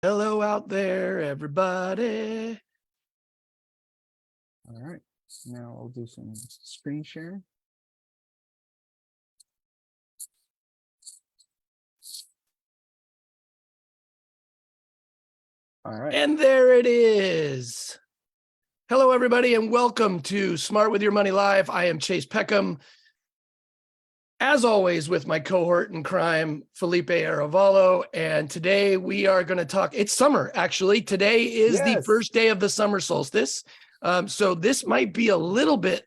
Hello out there, everybody. All right, now I'll do some screen sharing. All right. And there it is. Hello, everybody, and welcome to Smart With Your Money Live. I am Chase Peckham, as always, with my cohort in crime, Felipe Arevalo. And today we are going to talk. It's summer, actually. Today is the first day of the summer solstice. So this might be a little bit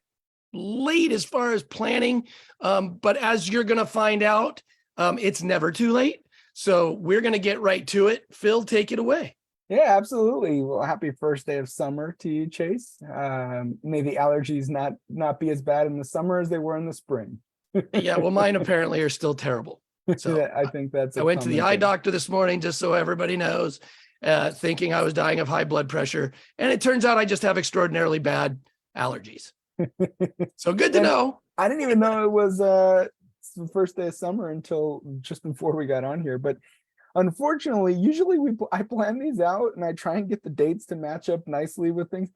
late as far as planning, but as you're going to find out, it's never too late. So we're going to get right to it. Phil, take it away. Yeah, absolutely. Well, happy first day of summer to you, Chase. May the allergies not be as bad in the summer as they were in the spring. Yeah, well, mine apparently are still terrible. So I think that's. I went to the eye doctor this morning, just so everybody knows, thinking I was dying of high blood pressure, and it turns out I just have extraordinarily bad allergies. So good to know. I didn't even know it was the first day of summer until just before we got on here, but unfortunately, usually I plan these out and I try and get the dates to match up nicely with things.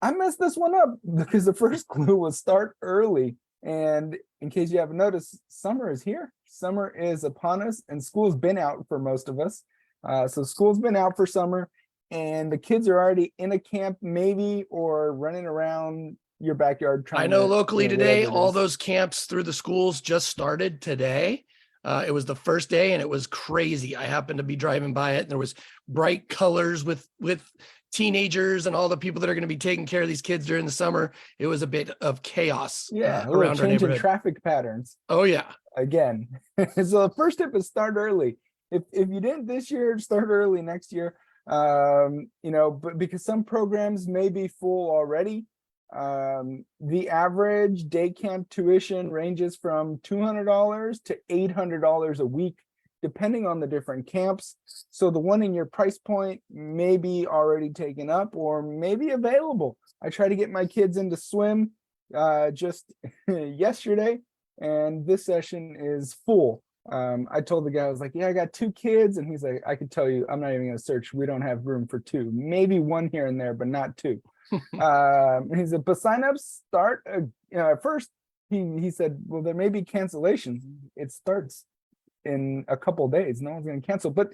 I messed this one up because the first clue was start early. And in case you haven't noticed, summer is here. Summer is upon us, and school's been out for most of us. So school's been out for summer, and the kids are already in a camp, maybe, or running around your backyard trying. I know locally today, all those camps through the schools just started today. It was the first day and it was crazy. I happened to be driving by it and there was bright colors with teenagers and all the people that are going to be taking care of these kids during the summer. It was a bit of chaos. Yeah, around our neighborhood. Traffic patterns. Oh yeah. Again. So the first tip is start early. If you didn't this year, start early next year. But because some programs may be full already. The average day camp tuition ranges from $200 to $800 a week, depending on the different camps. So the one in your price point may be already taken up or maybe available. I try to get my kids into swim just yesterday, and this session is full. I told the guy, I was like, yeah, I got 2 kids. And he's like, I can tell you, I'm not even going to search. We don't have room for 2, maybe 1 here and there, but not 2. He said, but signups start at first. He said, well, there may be cancellations. It starts in a couple of days. No one's going to cancel, but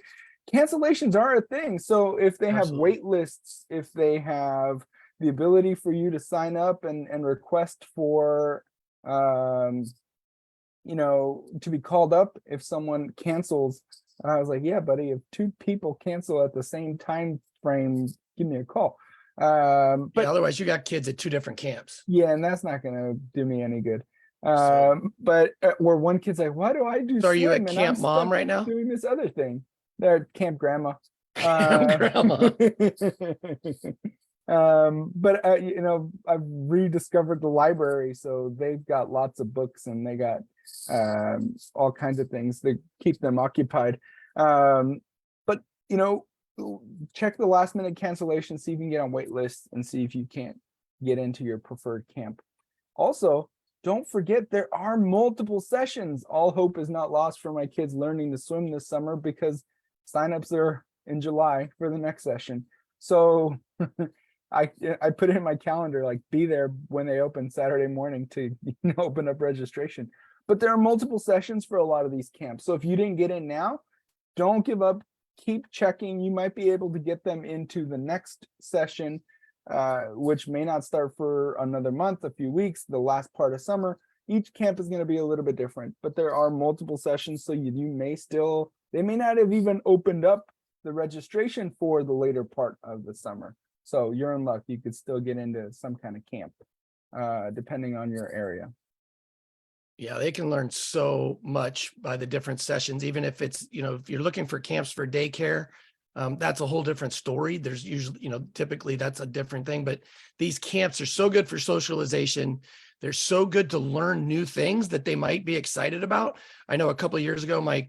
cancellations are a thing. So if they have wait lists, if they have the ability for you to sign up and request for to be called up if someone cancels. I was like, yeah, buddy, if 2 people cancel at the same time frame, give me a call. But yeah, otherwise you got kids at 2 different camps. Yeah, and that's not gonna do me any good. But where one kid's like, why do I do so are you at Camp Mom right now? Doing this other thing. They're at Camp Grandma. Camp Grandma. But I've rediscovered the library, so they've got lots of books and they got all kinds of things that keep them occupied. But check the last minute cancellation, see if you can get on wait lists and see if you can't get into your preferred camp. Also, don't forget there are multiple sessions. All hope is not lost for my kids learning to swim this summer because signups are in July for the next session. So I put it in my calendar, like be there when they open Saturday morning to open up registration. But there are multiple sessions for a lot of these camps. So if you didn't get in now, don't give up. Keep checking. You might be able to get them into the next session, which may not start for another month, a few weeks, the last part of summer. Each camp is going to be a little bit different, but there are multiple sessions. So you may still, they may not have even opened up the registration for the later part of the summer. So you're in luck. You could still get into some kind of camp, depending on your area. Yeah, they can learn so much by the different sessions, even if it's, if you're looking for camps for daycare, that's a whole different story. There's usually, typically that's a different thing, but these camps are so good for socialization. They're so good to learn new things that they might be excited about. I know a couple of years ago, my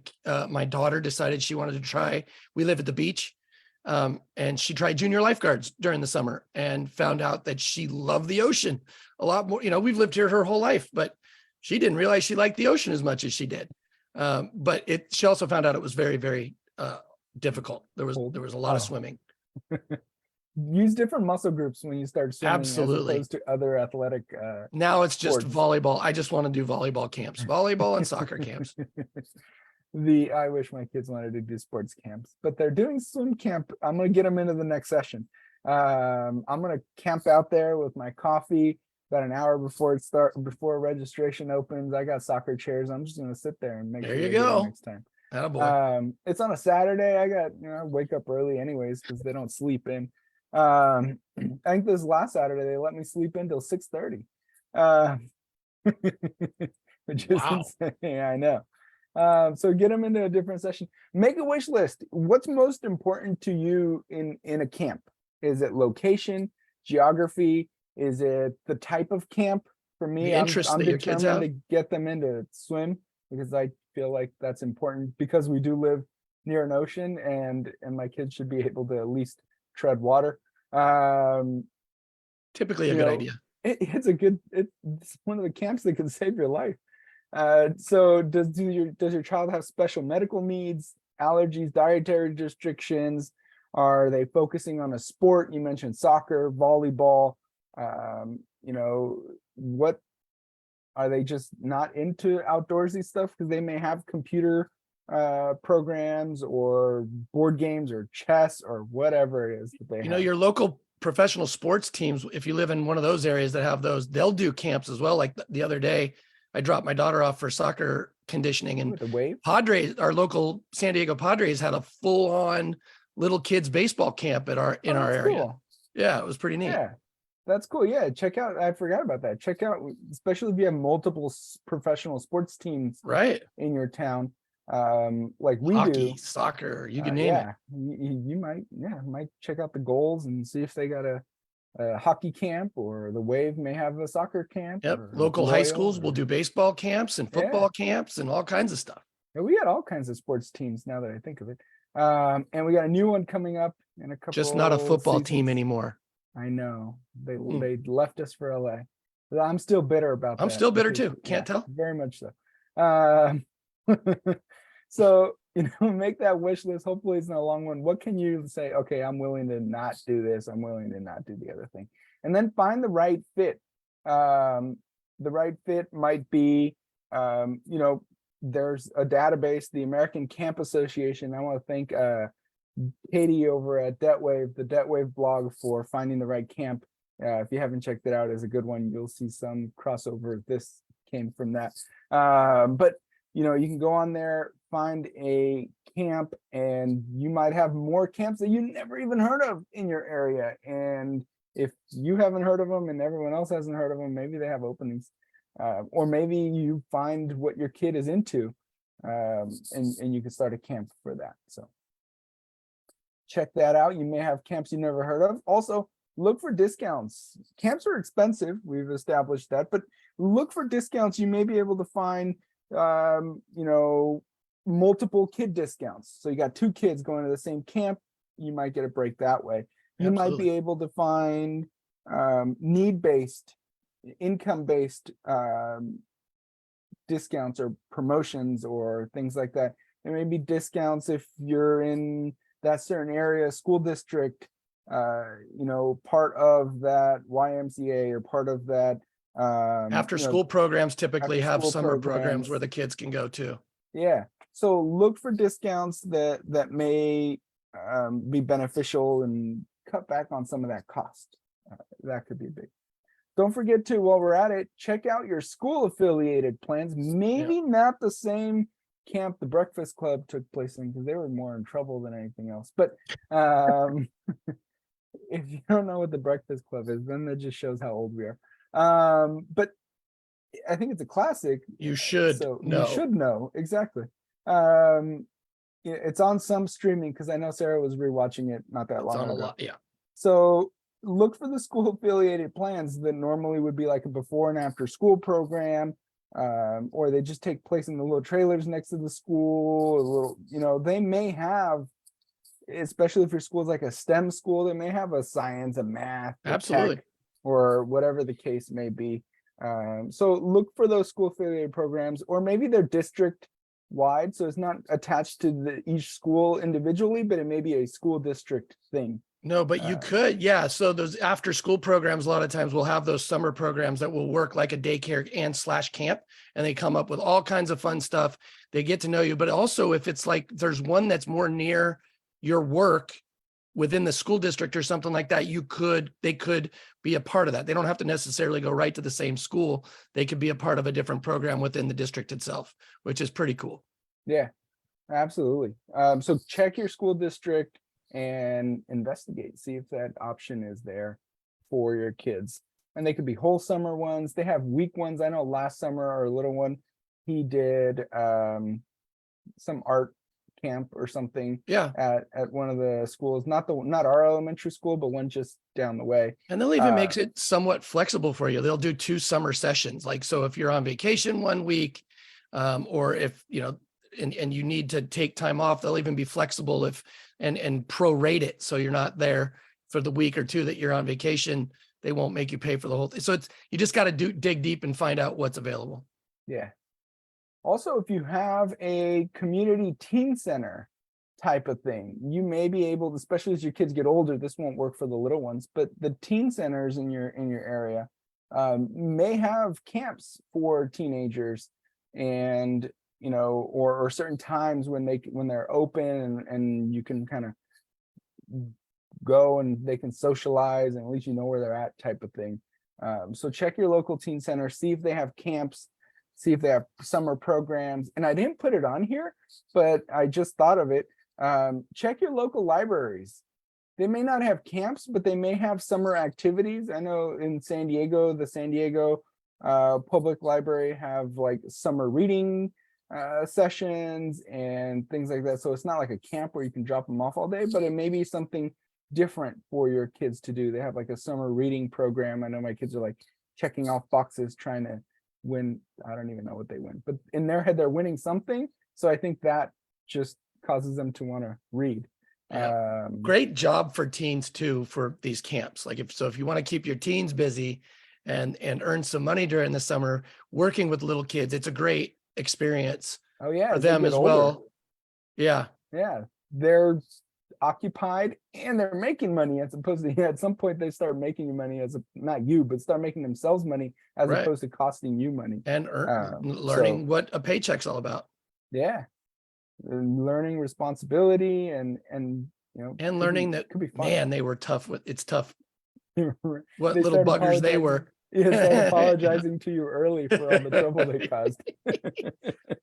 daughter decided she wanted to try, we live at the beach, and she tried junior lifeguards during the summer and found out that she loved the ocean a lot more. We've lived here her whole life, but she didn't realize she liked the ocean as much as she did. But she also found out it was very, very difficult. There was a lot of Oh. swimming. Use different muscle groups when you start swimming Absolutely. as opposed to other athletic Now it's just sports. volleyball. I just want to do volleyball camps, volleyball and soccer camps. I wish my kids wanted to do sports camps, but they're doing swim camp. I'm gonna get them into the next session. I'm gonna camp out there with my coffee about an hour before registration opens. I got soccer chairs. I'm just gonna sit there and make There sure you they get go. it next time. Attaboy. It's on a Saturday. I got, I wake up early anyways because they don't sleep in. I think this last Saturday they let me sleep in till 6:30. Which is Wow. insane. I know. So get them into a different session. Make a wish list. What's most important to you in a camp? Is it location, geography? Is it the type of camp? For me, The interest I'm that your kids determined have. to get them into swim because I feel like that's important because we do live near an ocean and my kids should be able to at least tread water. Typically a You good know, idea. it's one of the camps that can save your life. So does your child have special medical needs, allergies, dietary restrictions? Are they focusing on a sport? You mentioned soccer, volleyball. What are they just not into outdoorsy stuff because they may have computer programs or board games or chess or whatever it is that they have. Your local professional sports teams, if you live in one of those areas that have those, they'll do camps as well. Like the other day, I dropped my daughter off for soccer conditioning, and With the wave. Padres, our local San Diego Padres, had a full-on little kids baseball camp in our area. Cool. Yeah, it was pretty neat. Yeah, that's cool. Yeah, check out. I forgot about that. Check out, especially if you have multiple professional sports teams Right. in your town, like we Hockey, do. soccer, you can name it. You might check out the goals and see if they got a hockey camp, or the Wave may have a soccer camp. Yep. Or Local high Loyal, schools will do baseball camps and football camps and all kinds of stuff. Yeah, we got all kinds of sports teams now that I think of it. And we got a new one coming up in a couple. Just not a football seasons. team anymore. I know they left us for LA. But I'm still bitter about that. I'm still bitter because- too. Can't tell. Very much so. So make that wish list. Hopefully it's not a long one. What can you say? Okay, I'm willing to not do this. I'm willing to not do the other thing. And then find the right fit. The right fit might be, there's a database, the American Camp Association. I want to thank Katie over at DebtWave, the DebtWave blog, for finding the right camp. If you haven't checked it out, it's a good one. You'll see some crossover. This came from that. But you can go on there, find a camp, and you might have more camps that you never even heard of in your area. And if you haven't heard of them and everyone else hasn't heard of them, maybe they have openings. Or maybe you find what your kid is into, and you can start a camp for that. So check that out. You may have camps you never heard of. Also, look for discounts. Camps are expensive. We've established that, but look for discounts. You may be able to find, multiple kid discounts. So you got 2 kids going to the same camp, you might get a break that way. You might be able to find need-based, income-based discounts or promotions or things like that. There may be discounts if you're in that certain area, school district, part of that YMCA or part of that. After school programs typically have school summer programs programs. where the kids can go to. Yeah. So look for discounts that may be beneficial and cut back on some of that cost. That could be big. Don't forget to, while we're at it, check out your school affiliated plans. Maybe not the same camp the Breakfast Club took place in, because they were more in trouble than anything else. But if you don't know what the Breakfast Club is, then that just shows how old we are. But I think it's a classic. You should know. You should know, exactly. It's on some streaming, because I know Sarah was rewatching it not that long ago. So look for the school affiliated plans that normally would be like a before and after school program, or they just take place in the little trailers next to the school. A little, they may have, especially if your school is like a STEM school, they may have a science, a math, absolutely, tech, or whatever the case may be. So look for those school affiliated programs, or maybe their district wide, so it's not attached to each school individually, but it may be a school district thing. No, but you could, yeah. So those after school programs, a lot of times we'll have those summer programs that will work like a daycare and / camp, and they come up with all kinds of fun stuff. They get to know you, but also if it's like there's one that's more near your work within the school district or something like that, they could be a part of that. They don't have to necessarily go right to the same school. They could be a part of a different program within the district itself, which is pretty cool. Yeah, absolutely. So check your school district and investigate, see if that option is there for your kids. And they could be whole summer ones. They have week ones. I know last summer our little one, he did some art camp or something at one of the schools, not our elementary school, but one just down the way. And they'll even make it somewhat flexible for you. They'll do 2 summer sessions. Like, so if you're on vacation one week, or if, you know, and you need to take time off, they'll even be flexible and prorate it. So you're not there for the week or 2 that you're on vacation. They won't make you pay for the whole thing. So you just got to dig deep and find out what's available. Yeah. Also, if you have a community teen center type of thing, you may be able to, especially as your kids get older, this won't work for the little ones, but the teen centers in your area may have camps for teenagers, and you know, or certain times when they're open and you can kind of go and they can socialize and at least you know where they're at type of thing. So check your local teen center, see if they have camps, see if they have summer programs. And I didn't put it on here, but I just thought of it. Check your local libraries. They may not have camps, but they may have summer activities. I know in San Diego, the San Diego Public Library have like summer reading sessions and things like that. So it's not like a camp where you can drop them off all day, but it may be something different for your kids to do. They have like a summer reading program. I know my kids are like checking off boxes, trying to win. I don't even know what they win, but in their head, they're winning something. So I think that just causes them to want to read. Yeah. Great job for teens too, for these camps. Like if you want to keep your teens busy and earn some money during the summer, working with little kids, it's a great experience for them as well. Yeah. They're occupied and they're making money, as opposed to at some point they start making money not you, but start making themselves money as opposed to costing you money and learning what a paycheck's all about. Yeah. And learning responsibility and you know, and learning that could be fun. Man, they were tough it's tough. What little buggers they were. Start apologizing to you early for all the trouble they caused.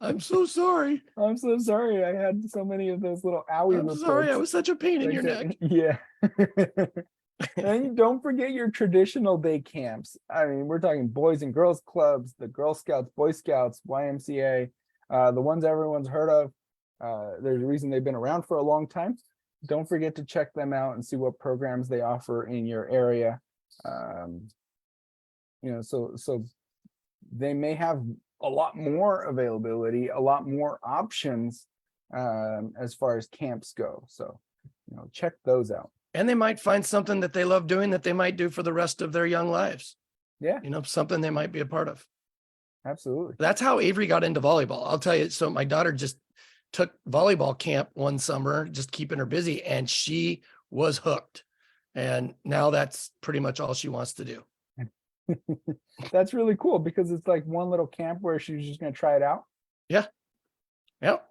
I'm so sorry. I'm so sorry. I had so many of those little owie reports. Sorry, I was such a pain in your neck. Yeah. And don't forget your traditional day camps. I mean, we're talking boys and girls clubs, the Girl Scouts, Boy Scouts, YMCA, the ones everyone's heard of. There's a reason they've been around for a long time. Don't forget to check them out and see what programs they offer in your area. You know, so they may have a lot more availability, a lot more options as far as camps go. So, you know, check those out. And they might find something that they love doing that they might do for the rest of their young lives. Yeah. You know, something they might be a part of. Absolutely. That's how Avery got into volleyball. I'll tell you. So my daughter just took volleyball camp one summer, just keeping her busy, and she was hooked. And now that's pretty much all she wants to do. That's really cool because it's like one little camp where she's just going to try it out. Yeah. Yep.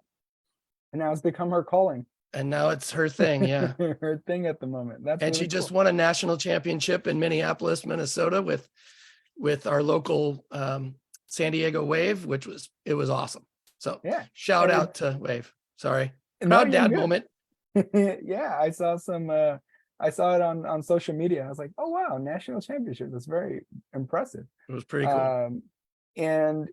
And now it's become her calling. And now it's her thing. Yeah. Her thing at the moment. That's and really she just won a national championship in Minneapolis, Minnesota with our local San Diego Wave, it was awesome. So yeah, shout out to Wave. Sorry. Proud dad moment. Yeah. I saw it on social media. I was like, oh, wow, national championship. That's very impressive. It was pretty cool. And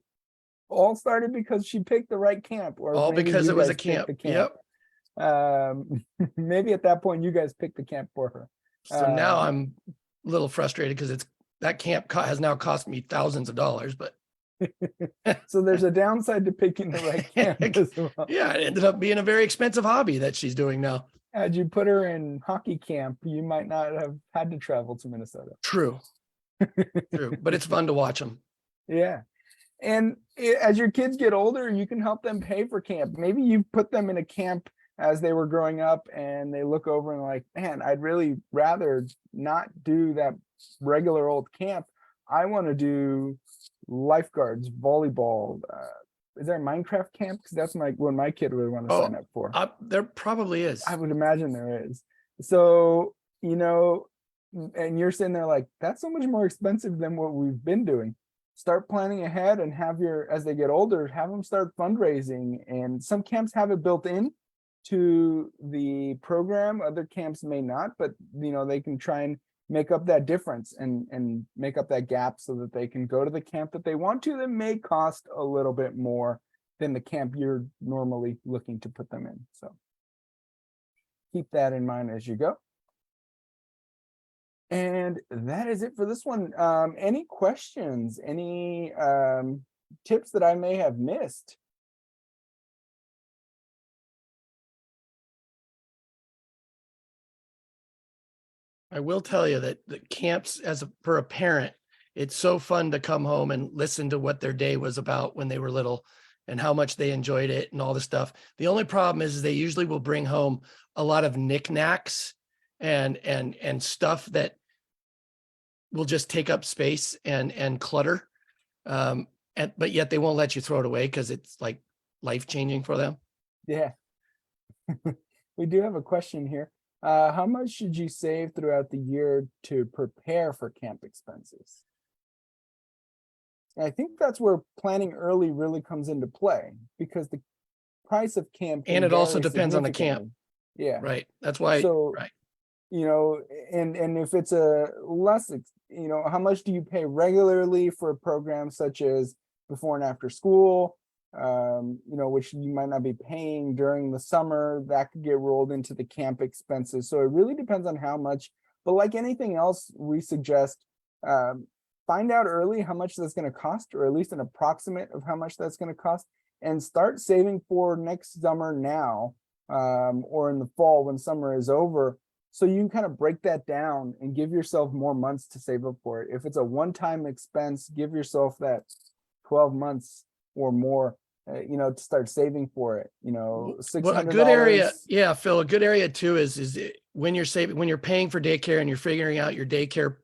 all started because she picked the right camp. Or all because it was a camp. Yep. Maybe at that point, you guys picked the camp for her. So now I'm a little frustrated because that camp has now cost me thousands of dollars, but. So there's a downside to picking the right camp as well. Yeah, it ended up being a very expensive hobby that she's doing now. Had you put her in hockey camp, you might not have had to travel to Minnesota. True. But it's fun to watch them. Yeah. And as your kids get older, you can help them pay for camp. Maybe you put them in a camp as they were growing up and they look over and like, man, I'd really rather not do that regular old camp. I want to do lifeguards, volleyball. Is there a Minecraft camp? Because that's what my kid would want to sign up for. There probably is. I would imagine there is. So, and you're sitting there like, that's so much more expensive than what we've been doing. Start planning ahead and as they get older, have them start fundraising. And some camps have it built in to the program. Other camps may not, but they can try and make up that difference and make up that gap so that they can go to the camp that they want to, that may cost a little bit more than the camp you're normally looking to put them in. So keep that in mind as you go. And that is it for this one. Any questions, any tips that I may have missed? I will tell you that the camps, for a parent, it's so fun to come home and listen to what their day was about when they were little and how much they enjoyed it and all the stuff. The only problem is they usually will bring home a lot of knickknacks and stuff that will just take up space and clutter. But yet they won't let you throw it away because it's like life-changing for them. Yeah. We do have a question here. How much should you save throughout the year to prepare for camp expenses? And I think that's where planning early really comes into play, because the price of camp And it also depends on the camp. Yeah. Right. That's why. So, right. And if it's a less, how much do you pay regularly for a program such as before and after school? Which you might not be paying during the summer, that could get rolled into the camp expenses. So it really depends on how much, but like anything else, we suggest find out early how much that's going to cost, or at least an approximate of how much that's going to cost, and start saving for next summer now, or in the fall when summer is over. So you can kind of break that down and give yourself more months to save up for it. If it's a one-time expense, give yourself that 12 months or more, to start saving for it. $600. Well, a good area, yeah, Phil, a good area too is when you're paying for daycare and you're figuring out your daycare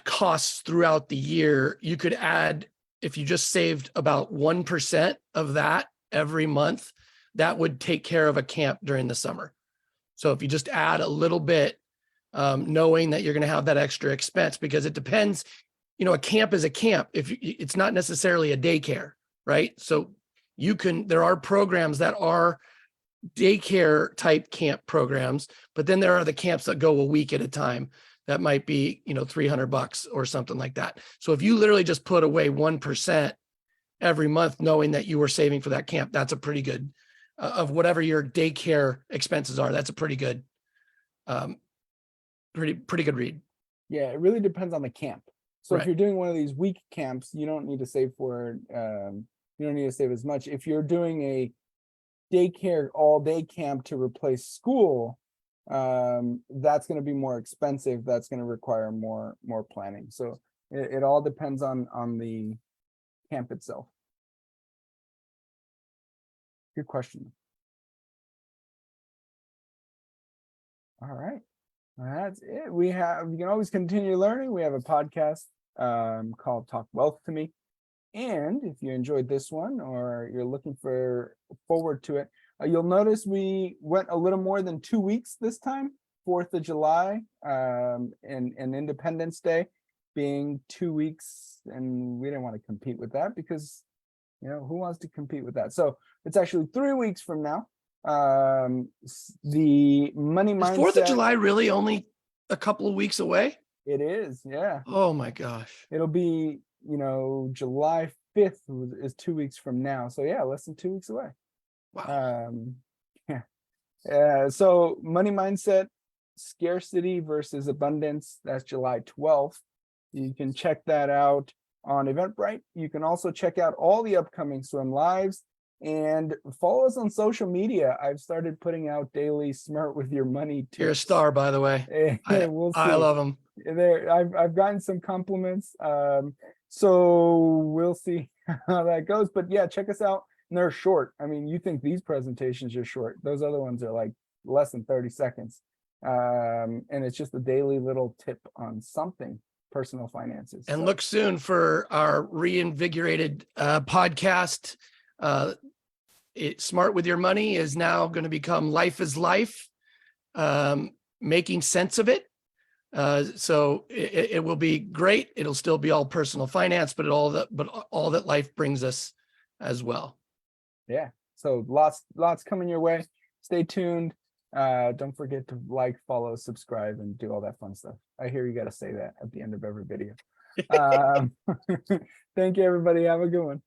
costs throughout the year, you could add, if you just saved about 1% of that every month, that would take care of a camp during the summer. So if you just add a little bit, knowing that you're going to have that extra expense, because it depends, a camp is a camp. It's not necessarily a daycare, right? So there are programs that are daycare type camp programs, but then there are the camps that go a week at a time. That might be, $300 or something like that. So if you literally just put away 1% every month, knowing that you were saving for that camp, that's a pretty good, of whatever your daycare expenses are, that's a pretty good, pretty good read. Yeah, it really depends on the camp. So Right. If you're doing one of these week camps, you don't need to save for, you don't need to save as much. If you're doing a daycare all day camp to replace school, that's going to be more expensive. That's going to require more planning. So it all depends on the camp itself. Good question. All right. That's it. You can always continue learning. We have a podcast called Talk Wealth to Me. And if you enjoyed this one, or you're looking forward to it, you'll notice we went a little more than 2 weeks this time. 4th of July and Independence Day being 2 weeks, and we didn't want to compete with that, because who wants to compete with that? So it's actually 3 weeks from now. The money mindset. Is 4th of July really only a couple of weeks away? It is, yeah. Oh my gosh. It'll be, July 5th is 2 weeks from now. So yeah, less than 2 weeks away. Wow. So money mindset, scarcity versus abundance. That's July 12th. You can check that out on Eventbrite. You can also check out all the upcoming swim lives and follow us on social media. I've started putting out daily smart with your money tips. You're a star, by the way. We'll see. I love them. I've gotten some compliments. So we'll see how that goes. But yeah, check us out. And they're short. I mean, you think these presentations are short. Those other ones are like less than 30 seconds. And it's just a daily little tip on something personal finances. And So, look soon for our reinvigorated podcast. Smart with Your Money is now going to become Life is Life, making sense of it. So it will be great. It'll still be all personal finance, but all that life brings us as well. yeah. So lots coming your way. Stay tuned. Don't forget to like, follow, subscribe, and do all that fun stuff. I hear you got to say that at the end of every video. Thank you, everybody. Have a good one.